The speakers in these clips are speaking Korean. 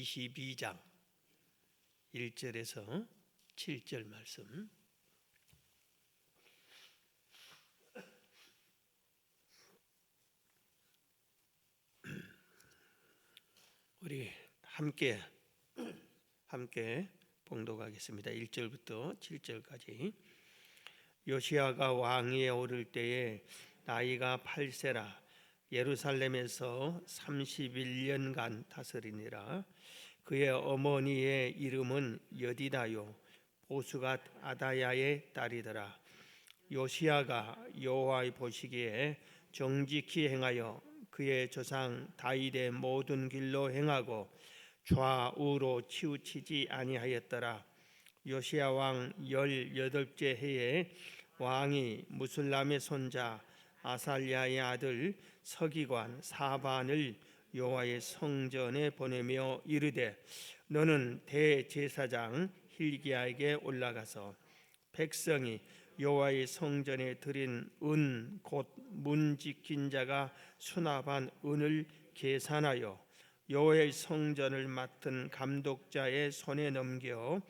22장 1절에서 7절 말씀. 우리 함께 봉독하겠습니다. 1절부터 7절까지. 요시야가 왕위에 오를 때에 나이가 8세라 예루살렘에서 31년간 다스리니라. 그의 어머니의 이름은 여디다요 보수갓 아다야의 딸이더라. 요시야가 여호와의 보시기에 정직히 행하여 그의 조상 다윗의 모든 길로 행하고 좌우로 치우치지 아니하였더라. 요시야 왕 18째 해에 왕이 무술람의 손자 아살랴의 아들 서기관 사반을 여호와의 성전에 보내며 이르되, 너는 대제사장 hil기야에게 올라가서 백성이 여호와의 성전에 드린 은 곧 문 지킨 자가 수납한 은을 계산하여 여호와의 성전을 맡은 감독자의 손에 넘겨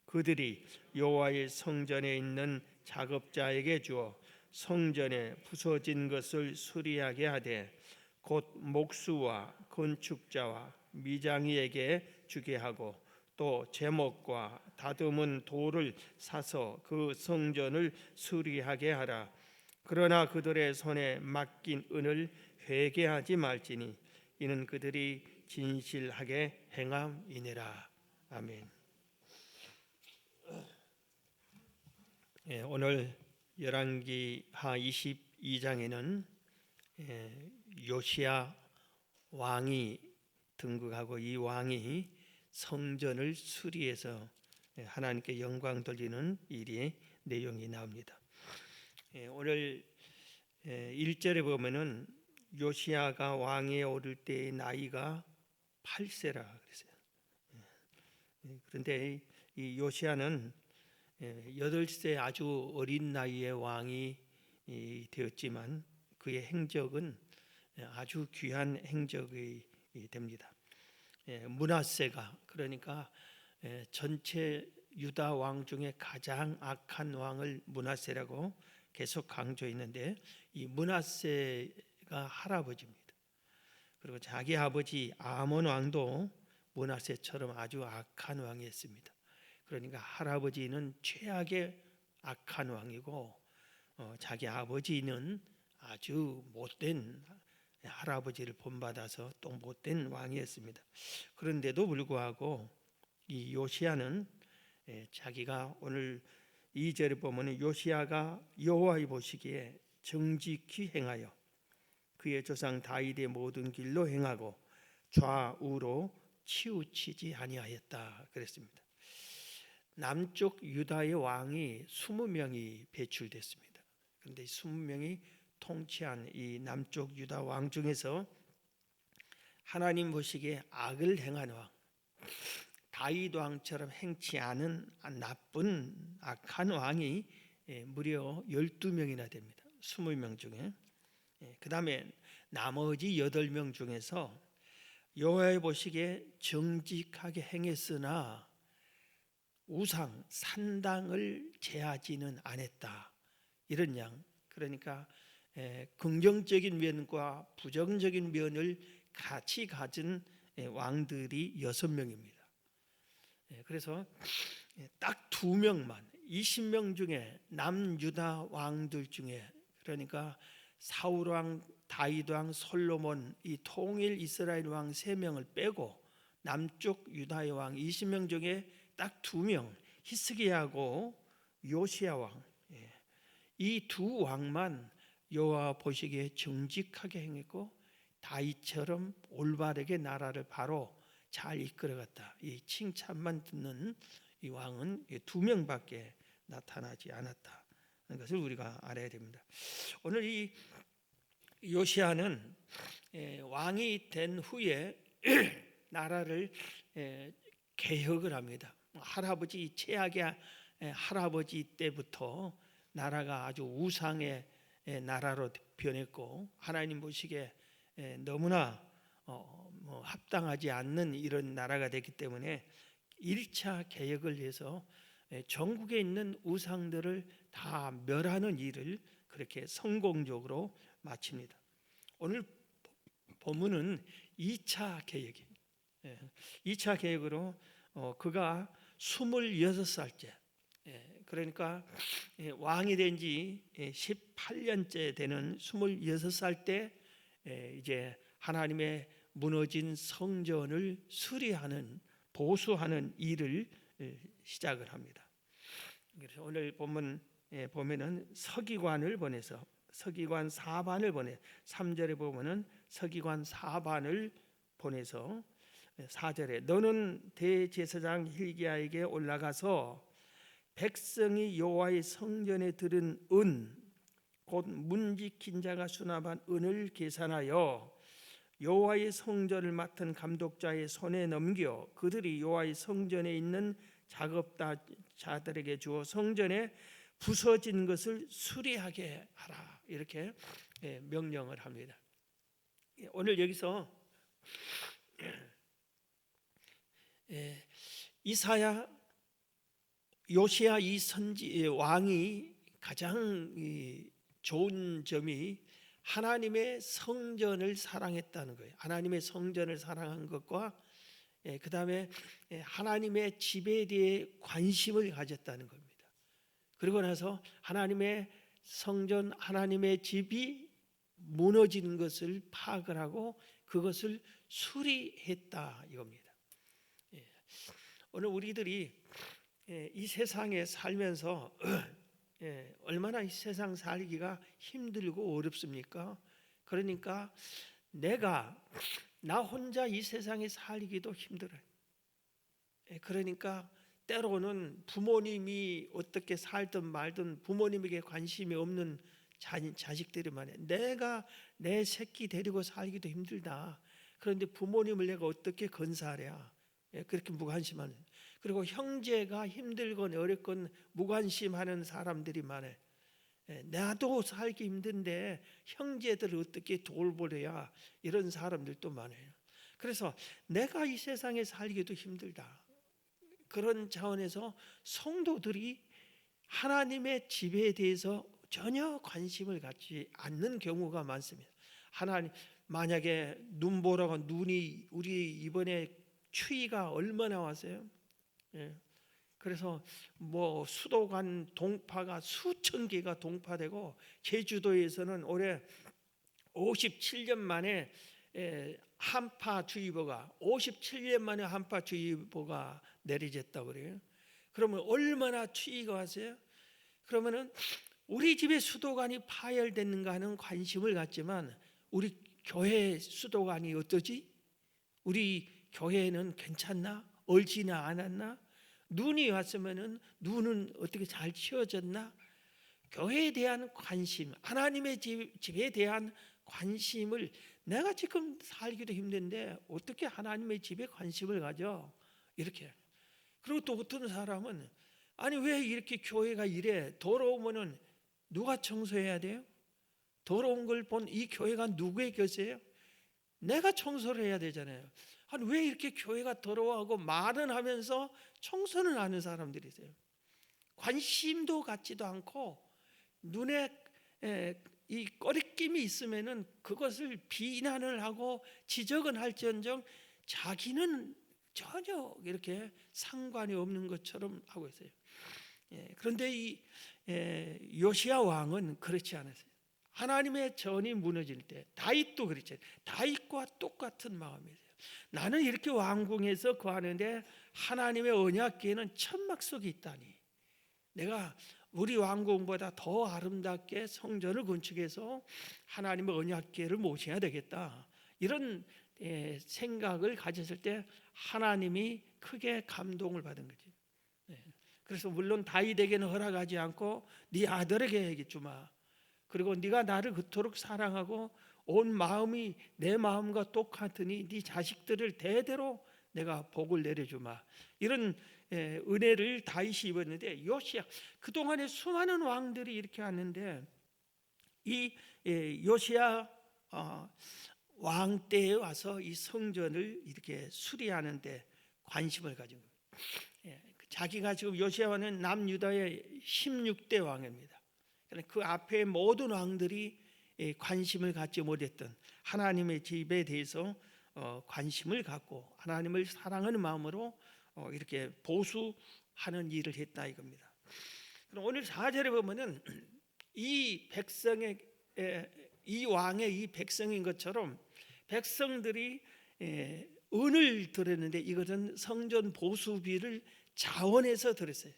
그들이 여호와의 성전에 있는 작업자에게 주어 성전에 부서진 것을 수리하게 하되 곧 목수와 건축자와 미장이에게 주게 하고 또 제목과 다듬은 돌을 사서 그 성전을 수리하게 하라. 그러나 그들의 손에 맡긴 은을 회개하지 말지니 이는 그들이 진실하게 행함이니라. 아멘. 오늘 열왕기하 22장에는 요시야 왕이 등극하고 이 왕이 성전을 수리해서 하나님께 영광 돌리는 일의 내용이 나옵니다. 오늘 1절에 보면은 요시야가 왕위에 오를 때의 나이가 8세라 그랬어요. 그런데 이 요시야는 8세 아주 어린 나이에 왕이 되었지만 그의 행적은 아주 귀한 행적이 됩니다. 므낫세가, 그러니까 전체 유다 왕 중에 가장 악한 왕을 므낫세라고 계속 강조했는데, 이 므낫세가 할아버지입니다. 그리고 자기 아버지 아몬 왕도 므낫세처럼 아주 악한 왕이었습니다. 그러니까 할아버지는 최악의 악한 왕이고 자기 아버지는 아주 못된, 할아버지를 본받아서 또 못된 왕이었습니다. 그런데도 불구하고 이 요시야는 자기가 오늘 2절에 보면 요시야가 여호와의 보시기에 정직히 행하여 그의 조상 다윗의 모든 길로 행하고 좌우로 치우치지 아니하였다 그랬습니다. 남쪽 유다의 왕이 20명이 배출됐습니다. 그런데 20명이 통치한 이 남쪽 유다 왕 중에서 하나님 보시기에 악을 행한 왕, 다윗 왕처럼 행치 않은 나쁜 악한 왕이 무려 12명이나 됩니다. 20명 중에. 그 다음에 나머지 8명 중에서 여호와의 보시기에 정직하게 행했으나 우상, 산당을 제하지는 않았다. 이런 양. 그러니까 긍정적인 면과 부정적인 면을 같이 가진 왕들이 6명입니다. 그래서 딱 2명만, 20명 중에 남유다 왕들 중에, 그러니까 사울 왕, 다윗 왕, 솔로몬, 이 통일 이스라엘 왕 3명을 빼고 남쪽 유다의 왕 20명 중에 딱 2명, 히스기야하고 요시야 왕, 이 두 왕만 여호와 보시기에 정직하게 행했고 다윗처럼 올바르게 나라를 바로 잘 이끌어갔다. 이 칭찬만 듣는 이 왕은 2명밖에 나타나지 않았다 하는 것을 우리가 알아야 됩니다. 오늘 이 요시야는 왕이 된 후에 나라를 개혁을 합니다. 할아버지, 최악의 할아버지 때부터 나라가 아주 우상의 나라로 변했고 하나님 보시기에 너무나 합당하지 않는 이런 나라가 됐기 때문에 1차 개혁을 해서 전국에 있는 우상들을 다 멸하는 일을 그렇게 성공적으로 마칩니다. 오늘 본문은 2차 개혁이에요. 2차 개혁으로 그가 26살째, 그러니까 왕이 된 지 18년째 되는 26살 때 이제 하나님의 무너진 성전을 수리하는, 보수하는 일을 시작을 합니다. 그래서 오늘 본문 보면은 서기관을 보내서 서기관 4반을 보내, 3절에 보면은 서기관 4반을 보내서 4절에 너는 대제사장 hil기야에게 올라가서 백성이 여호와의 성전에 들은 은 곧 문지킨 자가 수납한 은을 계산하여 여호와의 성전을 맡은 감독자의 손에 넘겨 그들이 여호와의 성전에 있는 작업자들에게 주어 성전에 부서진 것을 수리하게 하라, 이렇게 명령을 합니다. 오늘 여기서 이사야, 요시야 이 선지 왕이 가장 좋은 점이 하나님의 성전을 사랑했다는 거예요. 하나님의 성전을 사랑한 것과 그 다음에 하나님의 집에 대해 관심을 가졌다는 겁니다. 그리고 나서 하나님의 성전, 하나님의 집이 무너지는 것을 파악을 하고 그것을 수리했다 이겁니다. 오늘 우리들이 이 세상에 살면서 얼마나 이 세상 살기가 힘들고 어렵습니까? 그러니까 나 혼자 이 세상에 살기도 힘들어요. 그러니까 때로는 부모님이 어떻게 살든 말든 부모님에게 관심이 없는 자식들이 많아요. 내가 내 새끼 데리고 살기도 힘들다. 그런데 부모님을 내가 어떻게 건사하랴. 그렇게 무관심하는. 그리고 형제가 힘들건 어렵건 무관심하는 사람들이 많아요. 나도 살기 힘든데 형제들을 어떻게 돌보려야, 이런 사람들도 많아요. 그래서 내가 이 세상에 살기도 힘들다. 그런 차원에서 성도들이 하나님의 집에 대해서 전혀 관심을 갖지 않는 경우가 많습니다. 하나님, 만약에 눈보라고 눈이, 우리 이번에 추위가 얼마나 왔어요? 그래서 수도관 동파가 수천 개가 동파되고 제주도에서는 올해 57년 만에 한파주의보가 57년 만에 한파주의보가 내려졌다고 그래요. 그러면 얼마나 추위가 왔어요? 그러면은 우리 집에 수도관이 파열됐는가 하는 관심을 갖지만 우리 교회 수도관이 어떠지? 우리 교회는 괜찮나? 얼지나 않았나? 눈이 왔으면은 눈은 어떻게 잘 치워졌나? 교회에 대한 관심, 하나님의 집에 대한 관심을, 내가 지금 살기도 힘든데 어떻게 하나님의 집에 관심을 가져? 이렇게. 그리고 또 어떤 사람은 아니 왜 이렇게 교회가 이래? 더러우면은 누가 청소해야 돼요? 더러운 걸 본 이 교회가 누구의 교회예요? 내가 청소를 해야 되잖아요. 아니 왜 이렇게 교회가 더러워하고 말은 하면서 청소는 하는 사람들이 있어요. 관심도 갖지도 않고 눈에 이 꺼리낌이 있으면은 그것을 비난을 하고 지적은 할지언정 자기는 전혀 이렇게 상관이 없는 것처럼 하고 있어요. 그런데 이 요시야 왕은 그렇지 않았어요. 하나님의 전이 무너질 때 다윗도 그렇죠. 다윗과 똑같은 마음이에요. 나는 이렇게 왕궁에서 거하는데 하나님의 언약궤는 천막 속에 있다니, 내가 우리 왕궁보다 더 아름답게 성전을 건축해서 하나님의 언약궤를 모셔야 되겠다, 이런 생각을 가졌을 때 하나님이 크게 감동을 받은 거지. 그래서 물론 다윗에게는 허락하지 않고 네 아들에게 얘기 주마. 그리고 네가 나를 그토록 사랑하고 온 마음이 내 마음과 똑같으니 네 자식들을 대대로 내가 복을 내려주마. 이런 은혜를 다윗이 입었는데, 요시야, 그동안에 수많은 왕들이 이렇게 왔는데 이 요시야 왕 때에 와서 이 성전을 이렇게 수리하는데 관심을 가진 겁니다. 자기가 지금 요시야는 남유다의 16대 왕입니다. 그 앞에 모든 왕들이 관심을 갖지 못했던 하나님의 집에 대해서 관심을 갖고 하나님을 사랑하는 마음으로 이렇게 보수하는 일을 했다 이겁니다. 그럼 오늘 4절에 보면은 이 백성의 이 왕의 이 백성인 것처럼 백성들이 은을 드렸는데 이것은 성전 보수비를 자원해서 드렸어요.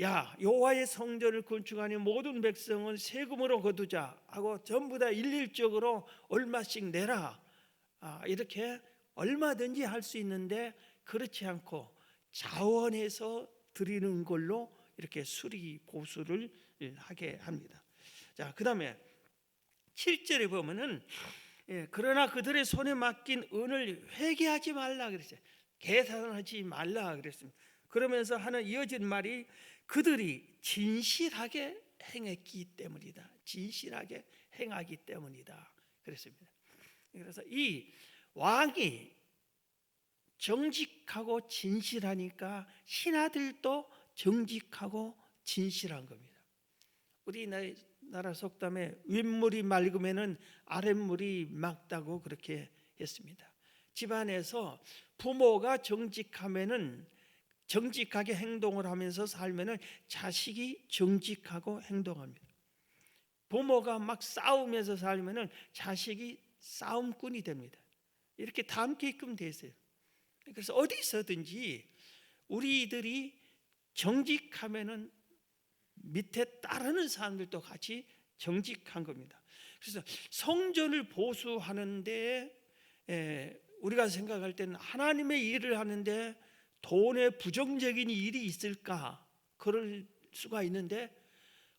야, 여호와의 성전을 건축하니 모든 백성은 세금으로 거두자 하고 전부 다 일률적으로 얼마씩 내라. 이렇게 얼마든지 할 수 있는데 그렇지 않고 자원해서 드리는 걸로 이렇게 수리 보수를 하게 합니다. 자, 그다음에 7절에 보면은 그러나 그들의 손에 맡긴 은을 회개하지 말라 그랬어요. 계산하지 말라 그랬습니다. 그러면서 하는 이어진 말이 그들이 진실하게 행했기 때문이다. 진실하게 행하기 때문이다 그랬습니다. 그래서 이 왕이 정직하고 진실하니까 신하들도 정직하고 진실한 겁니다. 우리나라 속담에 윗물이 맑으면은 아랫물이 맑다고 그렇게 했습니다. 집안에서 부모가 정직하면은 정직하게 행동을 하면서 살면은 자식이 정직하고 행동합니다. 부모가 막 싸우면서 살면은 자식이 싸움꾼이 됩니다. 이렇게 닮게끔 돼 있어요. 그래서 어디서든지 우리들이 정직하면은 밑에 따르는 사람들도 같이 정직한 겁니다. 그래서 성전을 보수하는데 우리가 생각할 때는 하나님의 일을 하는데 돈에 부정적인 일이 있을까? 그럴 수가 있는데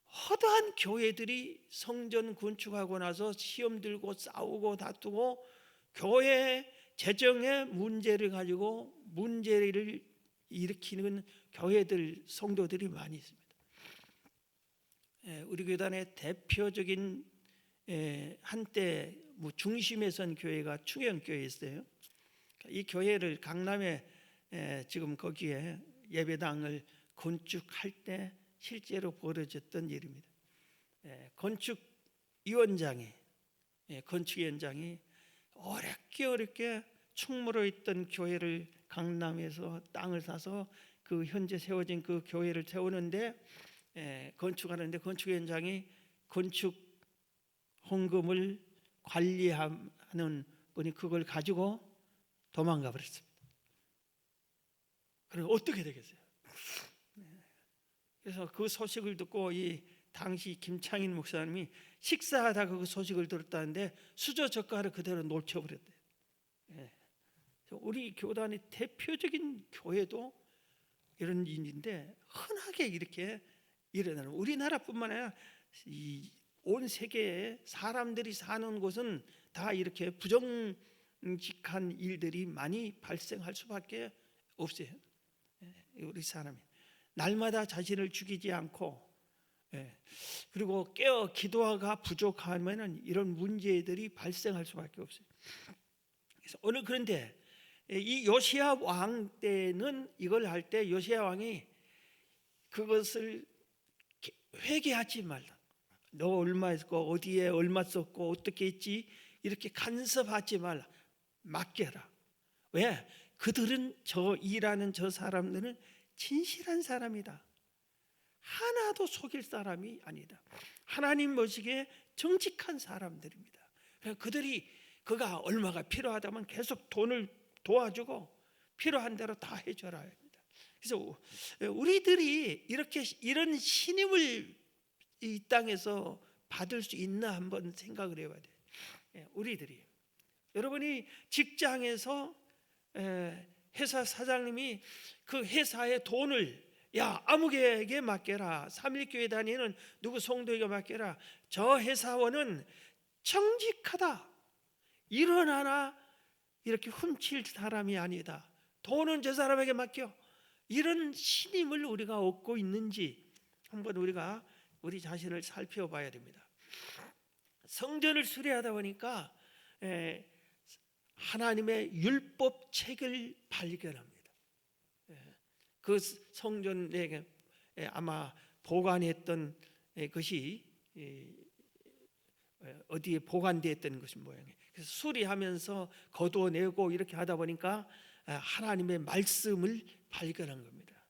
허다한 교회들이 성전 건축하고 나서 시험 들고 싸우고 다투고 교회 재정의 문제를 가지고 문제를 일으키는 교회들 성도들이 많이 있습니다. 우리 교단의 대표적인 한때 중심에 선 교회가 충영교회였어요. 이 교회를 강남에 지금 거기에 예배당을 건축할 때 실제로 벌어졌던 일입니다. 건축위원장이 어렵게 충무로 있던 교회를 강남에서 땅을 사서 그 현재 세워진 그 교회를 세우는데 건축하는데 건축위원장이 건축 헌금을 관리하는 분이 그걸 가지고 도망가 버렸습니다. 그럼 어떻게 되겠어요? 그래서 그 소식을 듣고 이 당시 김창인 목사님이 식사하다가 그 소식을 들었다는데 수저 젓가락을 그대로 놓쳐버렸대요. 우리 교단의 대표적인 교회도 이런 일인데 흔하게 이렇게 일어나는, 우리나라뿐만 아니라 온 세계에 사람들이 사는 곳은 다 이렇게 부정직한 일들이 많이 발생할 수밖에 없어요. 우리 사람이 날마다 자신을 죽이지 않고 그리고 깨어 기도가 부족하면 이런 문제들이 발생할 수밖에 없어요. 그래서 오늘 그런데 이 요시야 왕 때는 이걸 할 때 요시야 왕이 그것을 회개하지 말라. 너 얼마 했고 어디에 얼마 썼고 어떻게 했지 이렇게 간섭하지 말라. 맡겨라. 왜? 그들은 저 일하는 저 사람들은 진실한 사람이다. 하나도 속일 사람이 아니다. 하나님 보시기에 정직한 사람들입니다. 그들이 그가 얼마가 필요하다면 계속 돈을 도와주고 필요한 대로 다 해줘라 합니다. 그래서 우리들이 이렇게 이런 신임을 이 땅에서 받을 수 있나 한번 생각을 해봐야 돼요. 우리들이 여러분이 직장에서 회사 사장님이 그 회사의 돈을 야 아무개에게 맡겨라, 삼일교회 다니는 누구 성도에게 맡겨라, 저 회사원은 정직하다, 이런 하나 이렇게 훔칠 사람이 아니다, 돈은 저 사람에게 맡겨, 이런 신임을 우리가 얻고 있는지 한번 우리 자신을 살펴봐야 됩니다. 성전을 수리하다 보니까 하나님의 율법책을 발견합니다. 그 성전에 아마 보관했던 것이 어디에 보관되었던 것인 모양이에요. 그래서 수리하면서 거두어내고 이렇게 하다 보니까 하나님의 말씀을 발견한 겁니다.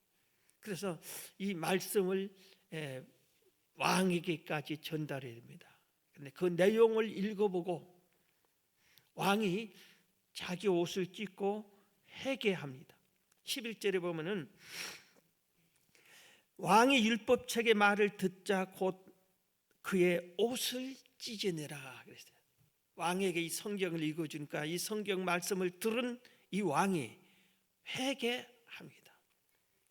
그래서 이 말씀을 왕에게까지 전달해야 됩니다. 그런데 그 내용을 읽어보고 왕이 자기 옷을 찢고 회개합니다. 11절에 보면은 왕이 율법책의 말을 듣자 곧 그의 옷을 찢어내라 그랬어요. 왕에게 이 성경을 읽어주니까 이 성경 말씀을 들은 이 왕이 회개합니다.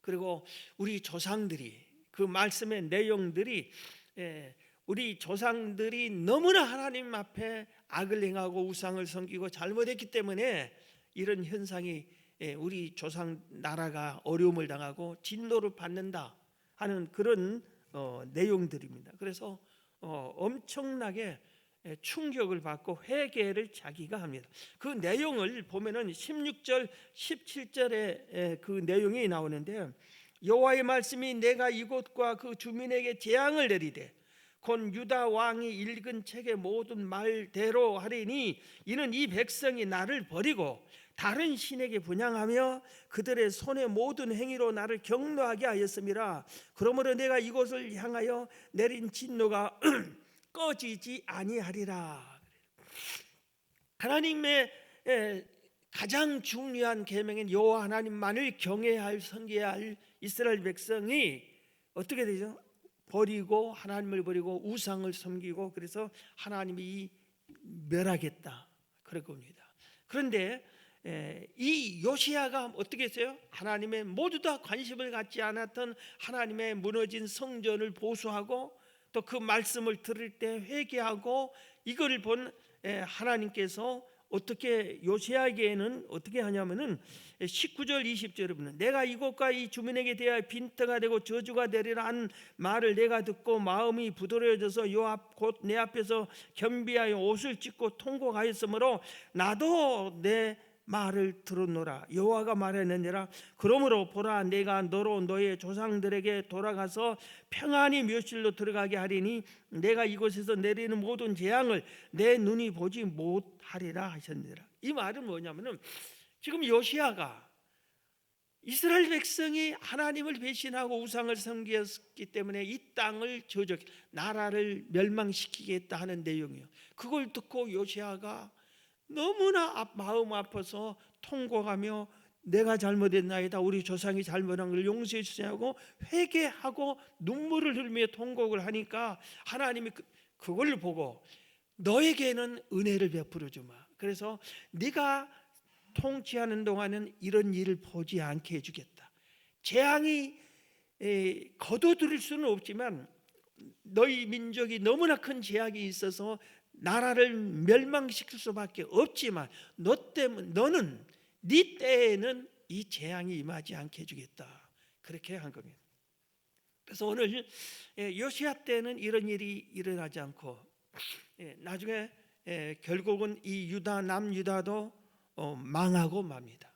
그리고 우리 조상들이 그 말씀의 내용들이 우리 조상들이 너무나 하나님 앞에 악을 행하고 우상을 섬기고 잘못했기 때문에 이런 현상이 우리 조상 나라가 어려움을 당하고 진노를 받는다 하는 그런 내용들입니다. 그래서 엄청나게 충격을 받고 회개를 자기가 합니다. 그 내용을 보면은 16절 17절에 그 내용이 나오는데 여호와의 말씀이 내가 이곳과 그 주민에게 재앙을 내리되 곧 유다 왕이 읽은 책의 모든 말대로 하리니 이는 이 백성이 나를 버리고 다른 신에게 분향하며 그들의 손의 모든 행위로 나를 경노하게 하였음이라. 그러므로 내가 이곳을 향하여 내린 진노가 꺼지지 아니하리라. 하나님의 가장 중요한 계명인 여호와 하나님만을 경외해야 할 섬겨야 할 이스라엘 백성이 어떻게 되죠? 버리고 하나님을 버리고 우상을 섬기고 그래서 하나님이 멸하겠다 그럴 겁니다. 그런데 이 요시야가 어떻게 했어요? 하나님의 모두 다 관심을 갖지 않았던 하나님의 무너진 성전을 보수하고 또 그 말씀을 들을 때 회개하고 이걸 본 하나님께서 어떻게 요시야에게는 어떻게 하냐면은 19절 20절에 보면 내가 이곳과 이 주민에게 대하여 빈터가 되고 저주가 되리라 한 말을 내가 듣고 마음이 부드러워져서 요 앞 곧 내 앞에서 겸비하여 옷을 찢고 통곡하였으므로 나도 내 말을 들었노라. 여호와가 말하느니라. 그러므로 보라 내가 너로 너의 조상들에게 돌아가서 평안히 묘실로 들어가게 하리니 내가 이곳에서 내리는 모든 재앙을 내 눈이 보지 못하리라 하셨느니라. 이 말은 뭐냐면은 지금 요시야가 이스라엘 백성이 하나님을 배신하고 우상을 섬겼기 때문에 이 땅을 나라를 멸망시키겠다 하는 내용이에요. 그걸 듣고 요시야가 너무나 마음 아파서 통곡하며 내가 잘못했나이다 우리 조상이 잘못한 걸 용서해 주시냐고 회개하고 눈물을 흘리며 통곡을 하니까 하나님이 그걸 보고 너에게는 은혜를 베풀어 주마. 그래서 네가 통치하는 동안은 이런 일을 보지 않게 해주겠다. 재앙이 거둬들일 수는 없지만 너희 민족이 너무나 큰 재앙이 있어서 나라를 멸망시킬 수밖에 없지만 너는 네 때에는 이 재앙이 임하지 않게 해주겠다. 그렇게 한 겁니다. 그래서 오늘 요시야 때는 이런 일이 일어나지 않고 나중에 결국은 이 유다 남유다도 망하고 맙니다.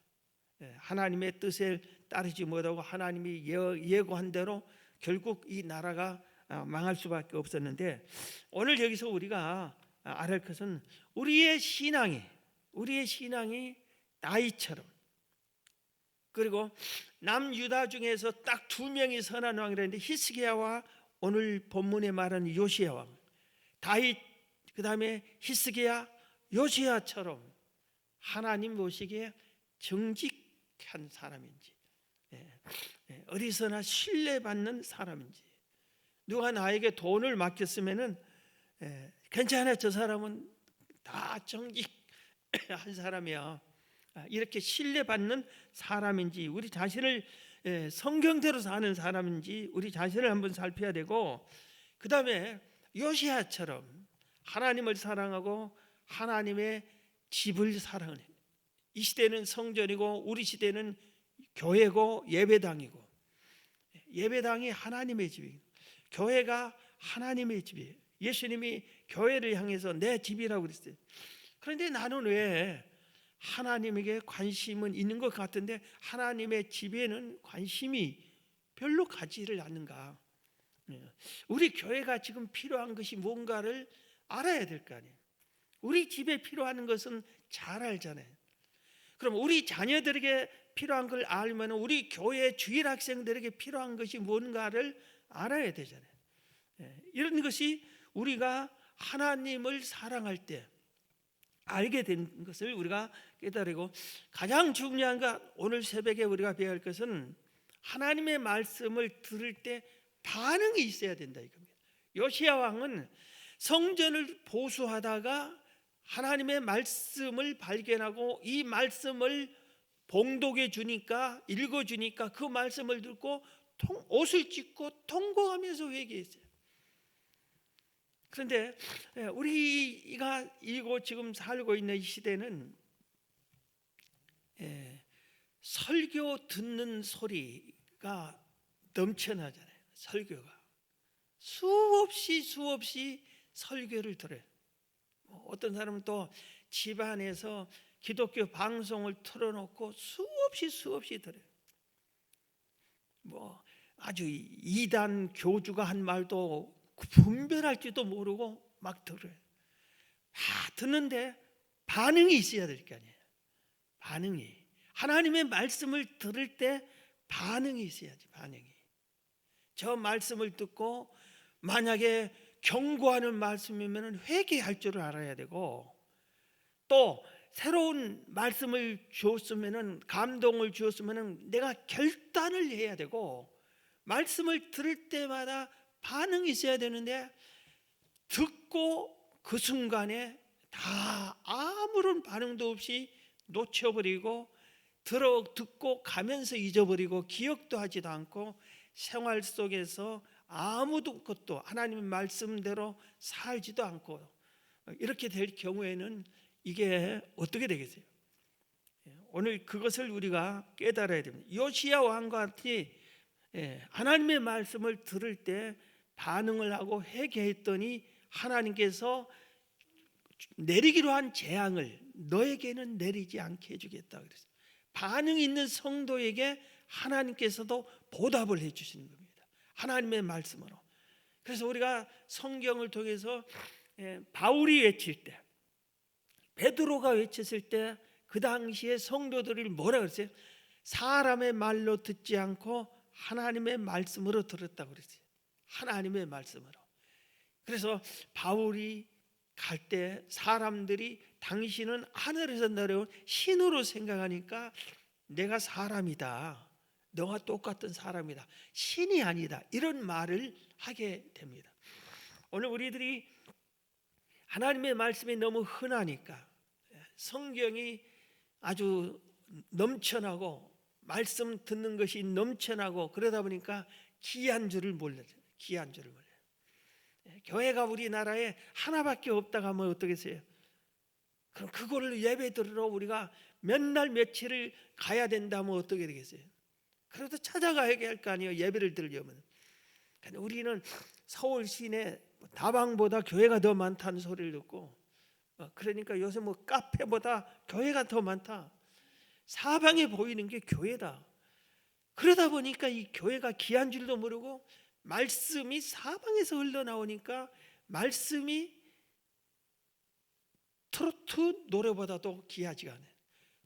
하나님의 뜻을 따르지 못하고 하나님이 예고한 대로 결국 이 나라가 망할 수밖에 없었는데 오늘 여기서 우리가 알할 것은 우리의 신앙이 다윗처럼 그리고 남유다 중에서 딱 두 명이 선한 왕이라는데 히스기야와 오늘 본문에 말하는 요시야 왕, 다윗 그 다음에 히스기야, 요시야처럼 하나님 보시기에 정직한 사람인지 어디서나 신뢰받는 사람인지 누가 나에게 돈을 맡겼으면은 괜찮아 저 사람은 다 정직한 사람이야 이렇게 신뢰받는 사람인지 우리 자신을 성경대로 사는 사람인지 우리 자신을 한번 살펴야 되고 그 다음에 요시야처럼 하나님을 사랑하고 하나님의 집을 사랑하는 이 시대는 성전이고 우리 시대는 교회고 예배당이고 예배당이 하나님의 집이고 교회가 하나님의 집이에요. 예수님이 교회를 향해서 내 집이라고 그랬어요. 그런데 나는 왜 하나님에게 관심은 있는 것 같은데 하나님의 집에는 관심이 별로 가지를 않는가? 우리 교회가 지금 필요한 것이 뭔가를 알아야 될 거 아니에요. 우리 집에 필요한 것은 잘 알잖아요. 그럼 우리 자녀들에게 필요한 걸 알면 우리 교회 주일 학생들에게 필요한 것이 뭔가를 알아야 되잖아요. 이런 것이 우리가 하나님을 사랑할 때 알게 된 것을 우리가 깨달고, 가장 중요한 것, 오늘 새벽에 우리가 배워야 할 것은 하나님의 말씀을 들을 때 반응이 있어야 된다 이겁니다. 요시야 왕은 성전을 보수하다가 하나님의 말씀을 발견하고 이 말씀을 봉독해 주니까, 읽어 주니까 그 말씀을 듣고 옷을 찢고 통곡하면서 회개했어요. 그런데 우리가 이곳 지금 살고 있는 이 시대는 설교 듣는 소리가 넘쳐나잖아요. 설교가 수없이 설교를 들어요. 어떤 사람은 또 집안에서 기독교 방송을 틀어놓고 수없이 들어요. 아주 이단 교주가 한 말도 분별할지도 모르고 막 들어요. 듣는데 반응이 있어야 될 거 아니에요. 반응이, 하나님의 말씀을 들을 때 반응이 있어야지. 반응이, 저 말씀을 듣고 만약에 경고하는 말씀이면 회개할 줄을 알아야 되고, 또 새로운 말씀을 주었으면, 감동을 주었으면 내가 결단을 해야 되고, 말씀을 들을 때마다 반응이 있어야 되는데 듣고 그 순간에 다 아무런 반응도 없이 놓쳐버리고, 듣고 가면서 잊어버리고 기억도 하지도 않고 생활 속에서 아무도 것도 하나님의 말씀대로 살지도 않고 이렇게 될 경우에는 이게 어떻게 되겠어요? 오늘 그것을 우리가 깨달아야 됩니다. 요시야 왕과 같이 하나님의 말씀을 들을 때 반응을 하고 회개했더니 하나님께서 내리기로 한 재앙을 너에게는 내리지 않게 해주겠다 그랬어요. 반응이 있는 성도에게 하나님께서도 보답을 해주시는 겁니다. 하나님의 말씀으로. 그래서 우리가 성경을 통해서 바울이 외칠 때, 베드로가 외쳤을 때 그 당시에 성도들이 뭐라 그랬어요? 사람의 말로 듣지 않고 하나님의 말씀으로 들었다고 그랬어요. 하나님의 말씀으로. 그래서 바울이 갈 때 사람들이 당신은 하늘에서 내려온 신으로 생각하니까 내가 사람이다, 너와 똑같은 사람이다, 신이 아니다, 이런 말을 하게 됩니다. 오늘 우리들이 하나님의 말씀이 너무 흔하니까, 성경이 아주 넘쳐나고 말씀 듣는 것이 넘쳐나고 그러다 보니까 귀한 줄을 몰라요. 귀한 줄을 몰라요. 교회가 우리나라에 하나밖에 없다고 하면 어떻겠어요? 그럼 그거를 예배 드리러 우리가 몇 날 며칠을 가야 된다면 어떻게 되겠어요? 그래도 찾아가야 할 거 아니에요, 예배를 드리려면. 우리는 서울 시내 다방보다 교회가 더 많다는 소리를 듣고, 그러니까 요새 카페보다 교회가 더 많다, 사방에 보이는 게 교회다. 그러다 보니까 이 교회가 귀한 줄도 모르고 말씀이 사방에서 흘러나오니까 말씀이 트로트 노래보다도 귀하지가 않아요.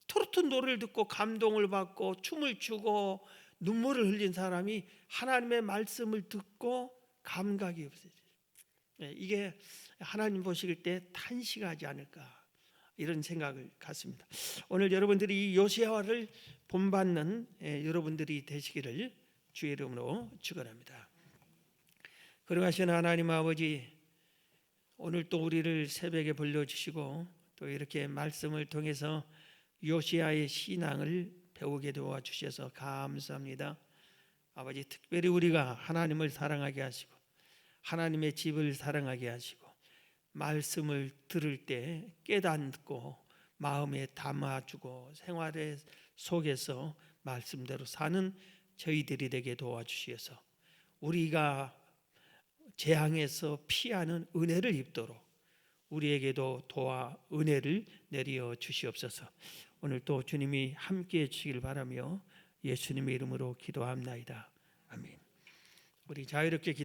트로트 노래를 듣고 감동을 받고 춤을 추고 눈물을 흘린 사람이 하나님의 말씀을 듣고 감각이 없어요. 이게 하나님 보실 때 탄식하지 않을까, 이런 생각을 갖습니다. 오늘 여러분들이 이 요시야를 본받는 여러분들이 되시기를 주의 이름으로 축원합니다. 거룩하신 하나님 아버지, 오늘 또 우리를 새벽에 불러주시고 또 이렇게 말씀을 통해서 요시야의 신앙을 배우게 도와주셔서 감사합니다. 아버지, 특별히 우리가 하나님을 사랑하게 하시고 하나님의 집을 사랑하게 하시고 말씀을 들을 때 깨닫고 마음에 담아주고 생활의 속에서 말씀대로 사는 저희들이 되게 도와주셔서 우리가 재앙에서 피하는 은혜를 입도록 우리에게도 도와 은혜를 내려 주시옵소서. 오늘 또 주님이 함께해 주시길 바라며 예수님의 이름으로 기도합나이다. 아멘. 우리 자유롭게